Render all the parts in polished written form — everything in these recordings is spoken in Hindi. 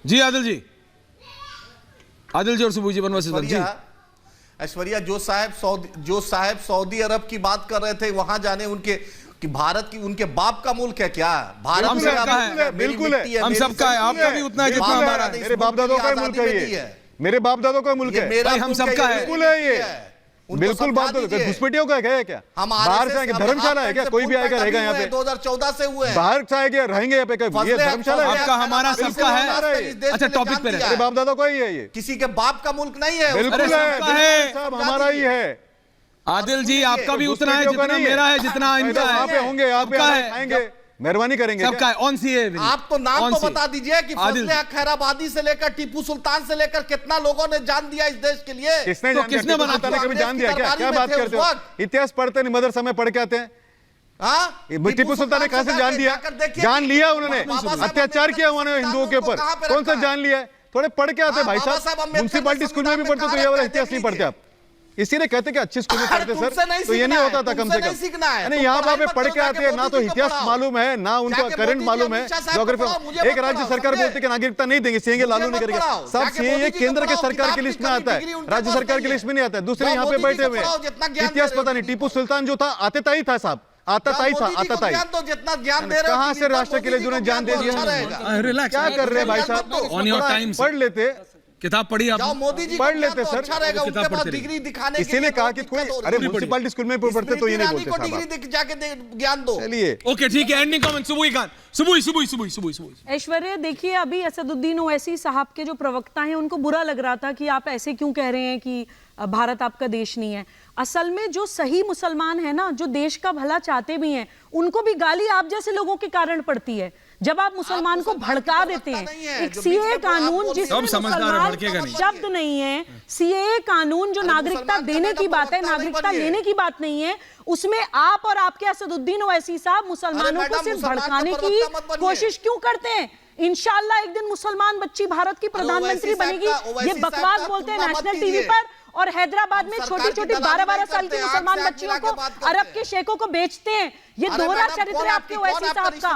जी आदिल जी, आदिल जी और सुबह जी बनवासी जी। ऐश्वर्या जो साहब सऊदी अरब की बात कर रहे थे, वहां जाने उनके कि भारत की उनके बाप का मुल्क है क्या? भारत हम सबका है, बिल्कुल है, हम सबका है, आपका भी उतना है जितना हमारा है। मेरे बाप दादों का मुल्क है ये, मेरे बाप दादों का मुल्क है भाई, हम सबका है, बिल्कुल है ये, बिल्कुल बाप दादों। घुसपैठियों का है क्या? बाहर से आएंगे, धर्मशाला है क्या? कोई भी आएगा रहेगा यहाँ पे? 2014 से हुए हैं, बाहर से आएंगे रहेंगे यहाँ पे? ये धर्मशाला है आपका हमारा सबका है। अच्छा टॉपिक पे मेरे बाप दादों का ही है ये, किसी के बाप का मुल्क नहीं है। बिल्कुल है, सब हमारा ही है। आदिल जी आपका भी उतना है जितना मेरा है, जितना इनका है। यहाँ पे होंगे, यहाँ पे आएंगे, मेहरबानी करेंगे। सबका है। ऑन सी है। आप तो नाम तो बता दीजिए कि फजले हक खैराबादी से लेकर टीपू सुल्तान से लेकर कितना लोगों ने जान दिया इस देश के लिए। किसने कभी जान दिया क्या? क्या बात करते हो? इतिहास पढ़ते नहीं, मदरसा में पढ़ के आते हैं। टीपू सुल्तान ने कहां से जान दिया? जान लिया उन्होंने, अत्याचार किया उन्होंने हिंदुओं के ऊपर। कौन सा जान लिया? थोड़े पढ़ के आते भाई साहब, म्युनिसिपैलिटी स्कूल में भी पढ़ते तो ये वाला इतिहास नहीं पढ़ते आप। इसीलिए कहते कि अच्छे स्कूल में पढ़ते सर, तो ये नहीं होता था कम से कम। नहीं यहाँ पे पढ़ के आते हैं, ना तो इतिहास मालूम है, ना उनको करंट मालूम है, ज्योग्राफी। एक राज्य सरकार बोलती है कि नागरिकता नहीं देंगे, सीएए लागू नहीं करेंगे। सब सीएए केंद्र के सरकार की लिस्ट में आता है, राज्य सरकार की लिस्ट में नहीं आता है। दूसरे यहाँ पे बैठे हुए हैं, इतिहास पता नहीं। टीपू सुल्तान जो था आतताई था साहब, आतताई था, आतताई। जितना ज्ञान दे रहे कहां से राष्ट्र के लिए जिन्होंने जान दे दिया? क्या कर रहे हैं भाई साहब? पढ़ लेते, किताब पढ़ी आप? मोदी जी पढ़ लेते सर, अच्छा रहेगा उनके पास डिग्री दिखाने के लिए। इसीलिए कहा कि कोई अरे म्युनिसिपैलिटी स्कूल में पढ़ते तो ये नहीं बोलते साहब। डिग्री जाके ज्ञान दो। चलिए ओके ठीक है, एंडिंग कमेंट सुबह खान। सुबह ऐश्वर्या देखिए, अभी असदुद्दीन ओवैसी साहब के जो प्रवक्ता हैं उनको बुरा लग रहा था कि आप ऐसे क्यों कह रहे हैं कि भारत आपका देश नहीं है। असल में जो सही मुसलमान है ना, जो देश का भला चाहते भी हैं, उनको भी गाली आप जैसे लोगों के कारण पड़ती है। जब आप मुसलमान को भड़का देते हैं, एक सीएए कानून जिसमें मुसलमान शब्द नहीं है, सीएए कानून जो नागरिकता देने की बात है, नागरिकता लेने की बात नहीं है, उसमें आप और आपके असदुद्दीन ओवैसी साहब मुसलमानों को सिर्फ भड़काने की कोशिश क्यों करते हैं? इंशाअल्लाह एक दिन मुसलमान बच्ची भारत की प्रधानमंत्री बनेगी। ये बकवास बोलते हैं नेशनल टीवी पर, और हैदराबाद में छोटी छोटी 12-12 साल की मुसलमान बच्चियों को अरब के शेखों को बेचते हैं। ये दोहरा चरित्र है आपके ओवैसी साहब का।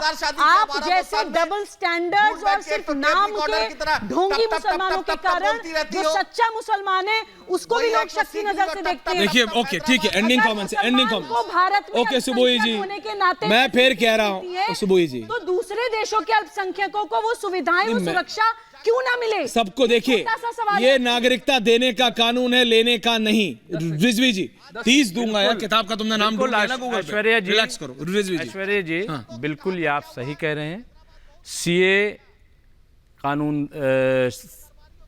आप जैसे डबल स्टैंडर्ड्स और सिर्फ नाम के ढोंगी मुसलमानों के कारण जो सच्चा मुसलमान है उसको भी लोग शक की नजर से देखते हैं। देखिए ओके ठीक है, ending comments, ending comments Bharat में ओके सुबोई जी, मैं फिर कह रहा हूँ सुबोई जी, तो दूसरे देशों के अल्पसंख्यकों को वो सुविधाएं, वो सुरक्षा क्यों ना मिले? सबको देखिए, ये नागरिकता देने का कानून है, लेने का नहीं। रिजवी जी 30 दूंगा यार, किताब का तुमने नाम ढूंढ लिया ना गूगल पे। ऐश्वर्या जी रिलैक्स करो रिजवी जी। ऐश्वर्या जी बिल्कुल ये आप सही कह रहे हैं। सीए कानून,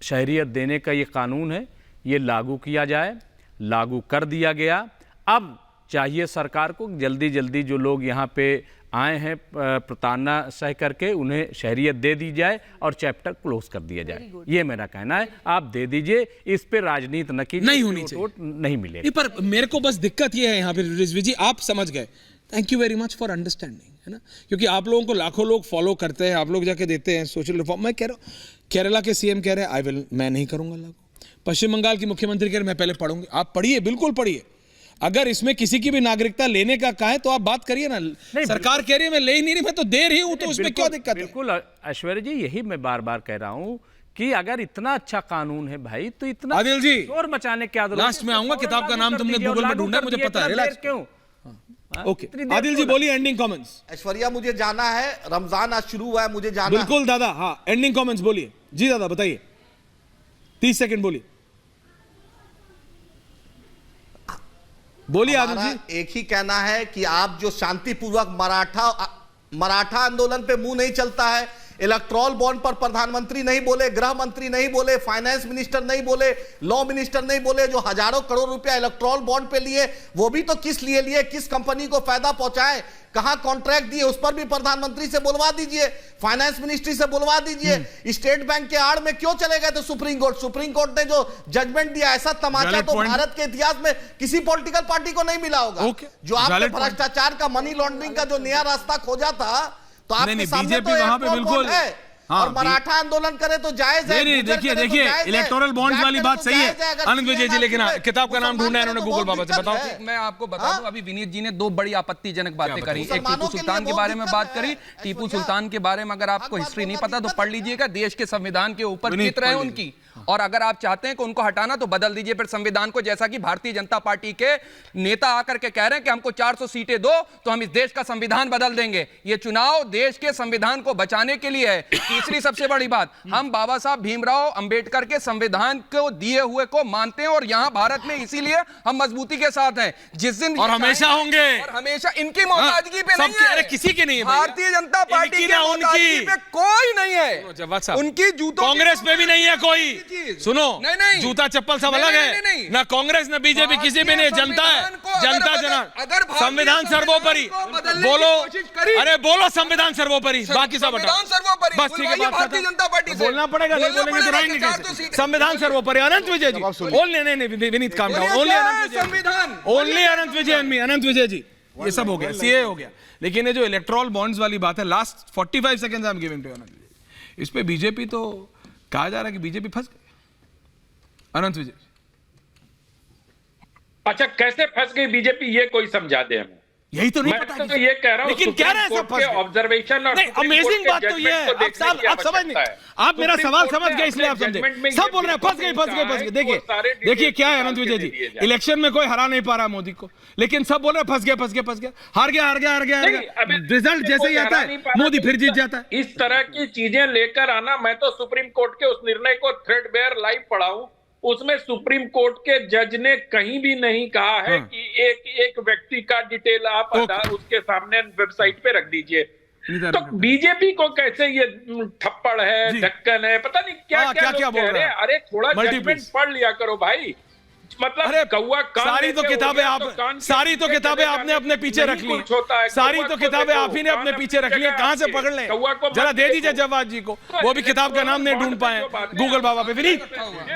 शहरियत देने का ये कानून है, ये लागू किया जाए, लागू कर दिया गया। अब चाहिए सरकार को जल्दी जल्दी जो लोग यहाँ पे आए हैं प्रताड़ना सह करके, उन्हें शहरियत दे दी जाए और चैप्टर क्लोज कर दिया जाए। ये मेरा कहना है, आप दे दीजिए, इस पे राजनीति न कीजिए, नहीं होनी चाहिए, नहीं मिलेगी। पर मेरे को बस दिक्कत ये है यहाँ पे रिजवी जी, आप समझ गए, thank you very much for understanding, है ना, क्योंकि आप लोगों को लाखों लोग फॉलो करते हैं, आप लोग जाके देते हैं सोशल रिफॉर्म। मैं कह रहा हूँ, केरला के सीएम कह रहे हैं मैं नहीं करूंगा लागू, पश्चिम बंगाल की मुख्यमंत्री कह रहे मैं पहले पढ़ूंगी। आप पढ़िए, बिल्कुल पढ़िए। अगर इसमें किसी की भी नागरिकता लेने का कहा है तो आप बात करिए ना। सरकार कह रही है मैं ले ही नहीं रही, मैं तो दे रही हूं, तो उसमें क्या दिक्कत है? बिल्कुल ऐश्वर्या जी, यही मैं बार बार कह रहा हूं कि अगर इतना अच्छा कानून है भाई, तो इतना आदिल जी शोर मचाने क्या जरूरत? लास्ट में आऊंगा, किताब का नाम तुमने गूगल में ढूंढा, मुझे पता है। रिलैक्स क्यों? ओके आदिल जी बोलिए, एंडिंग कमेंट्स। ऐश्वर्या मुझे जाना है, रमजान आज शुरू हुआ है, मुझे जाना। बिल्कुल दादा, हाँ एंडिंग कमेंट्स बोलिए जी दादा, बताइए 30 सेकंड बोलिए, बोलिए आदिल जी। एक ही कहना है कि आप जो शांतिपूर्वक मराठा आंदोलन पे मुंह नहीं चलता है, इलेक्ट्रॉल बॉन्ड पर प्रधानमंत्री नहीं बोले, गृह मंत्री नहीं बोले, फाइनेंस मिनिस्टर नहीं बोले, लॉ मिनिस्टर नहीं बोले, जो हजारों करोड़ रुपया इलेक्ट्रॉल बॉन्ड पे लिए, वो भी तो किस लिए लिए, किस कंपनी को फायदा पहुंचाए, कहां कॉन्ट्रैक्ट दिए, उस पर भी प्रधानमंत्री से बुलवा दीजिए, फाइनेंस मिनिस्ट्री से बुलवा दीजिए। स्टेट बैंक के आड़ में क्यों चले गए थे सुप्रीम कोर्ट? सुप्रीम कोर्ट ने जो जजमेंट दिया, ऐसा तमाचा तो भारत के इतिहास में किसी पॉलिटिकल पार्टी को नहीं मिला होगा। जो आपने भ्रष्टाचार का, मनी लॉन्ड्रिंग का जो नया रास्ता खोजा था, तो आपके सामने तो बीजेपी वहां पे बिल्कुल है हाँ, और मराठा आंदोलन करे तो जायज है। नहीं, देखिए इलेक्टोरल बॉन्ड्स वाली बात सही है आनंद विजय जी, लेकिन किताब का नाम ढूंढना है इन्होंने गूगल बाबा से, बताओ। मैं आपको बता दूं, अभी विनीत जी ने दो बड़ी आपत्तिजनक बातें करी। एक टीपू सुल्तान के बारे में बात करी। टीपू सुल्तान के बारे में अगर आपको हिस्ट्री नहीं पता तो पढ़ लीजिएगा। देश के संविधान के ऊपर चित्र है उनकी, और अगर आप चाहते हैं कि उनको हटाना तो बदल दीजिए फिर संविधान को, जैसा कि भारतीय जनता पार्टी के नेता आकर के कह रहे हैं कि हमको 400 सीटें दो तो हम इस देश का संविधान बदल देंगे। ये चुनाव देश के संविधान को बचाने के लिए है। तीसरी सबसे बड़ी बात, हम बाबा साहब भीमराव अंबेडकर के संविधान को दिए हुए को मानते हैं और यहां भारत में इसीलिए हम मजबूती के साथ हैं। जिस दिन और हमेशा होंगे, और हमेशा इनकी मोहताजगी पे नहीं है, किसी की नहीं है, भारतीय जनता पार्टी की मोहताजगी पे कोई नहीं है, उनकी जूतों कांग्रेस पे भी नहीं है कोई। सुनो, नहीं, जूता चप्पल सब अलग है ना, कांग्रेस ना बीजेपी किसी भी नहीं, जनता है, जनता जनाब। संविधान सर्वोपरि बोलो, अरे बोलो संविधान सर्वोपरि, बाकी सब हटाओ बस, ठीक है। भारतीय जनता पार्टी से बोलना पड़ेगा, नहीं बोलेंगे तो रहेंगे कैसे? संविधान सर्वोपरि। अनंत विजय जी, ओनली नहीं विनीत काम डाउन, ओनली अनंत विजय, संविधान, ओनली अनंत विजय, अनंत विजय जी, ये सब हो गया, सीए हो गया, लेकिन ये जो इलेक्ट्रॉल बॉन्ड्स वाली बात है, last 45 seconds I am giving to Anant Vijay, इस पे बीजेपी तो कहा जा रहा है कि बीजेपी फंस गई। अनंत विजय, अच्छा कैसे फंस गई बीजेपी, ये कोई समझा दे हमें। यही तो नहीं मैं पता, तो ये कह रहा हूं, लेकिन कह रहे हैं सब फंस गए। ऑब्जर्वेशन और अमेजिंग बात तो ये है, आप समझ नहीं, आप मेरा सवाल समझ गए इसलिए आप समझे। सब बोल रहे हैं फंस गए। देखिए क्या है अनंत विजय जी, इलेक्शन में कोई हरा नहीं पा रहा मोदी को, लेकिन सब बोल रहे हैं फंस गया, हार गया, रिजल्ट जैसे ही आता है मोदी फिर जीत जाता है। इस तरह की चीजें लेकर आना, मैं तो सुप्रीम कोर्ट के उस निर्णय को थ्रेडबेयर लाइव पढ़ा हूं, उसमें सुप्रीम कोर्ट के जज ने कहीं भी नहीं कहा है कि एक व्यक्ति का डिटेल आप उसके सामने वेबसाइट पे रख दीजिए। तो बीजेपी को कैसे ये थप्पड़ है, ढक्कन है, पता नहीं क्या बोल रहे हैं। अरे थोड़ा जजमेंट पढ़ लिया करो भाई, मतलब कौवा सारी तो किताबें आपने अपने पीछे रख ली, सारी तो किताबें आप ही ने अपने पीछे रख ली, कहां से पकड़ लें? जरा दे दीजिए जवाब जी को, वो भी किताब का नाम नहीं ढूंढ पाए गूगल बाबा पे। विनीत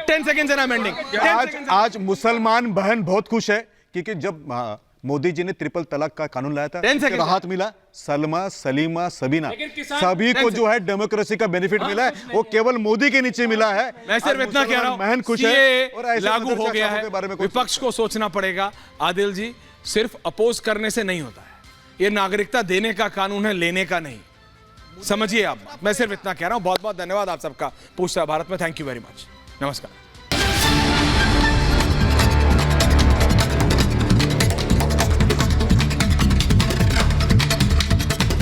10 सेकंड से ना एंडिंग। आज मुसलमान बहन बहुत खुश है क्योंकि जब मोदी जी ने ट्रिपल तलाक का कानून लाया था, राहत मिला। सलमा, सलीमा, सबीना, सभी को जो है डेमोक्रेसी का बेनिफिट मिला है, वो केवल मोदी के नीचे मिला है। मैं सिर्फ इतना कह रहा हूं, बहन खुश है और लागू हो गया है, विपक्ष को सोचना पड़ेगा। आदिल जी, सिर्फ अपोज करने से नहीं होता है, ये नागरिकता देने का कानून है, लेने का नहीं, समझिए आप। मैं सिर्फ इतना कह रहा हूं। बहुत बहुत धन्यवाद आप सबका पूछता भारत में। थैंक यू वेरी मच, नमस्कार।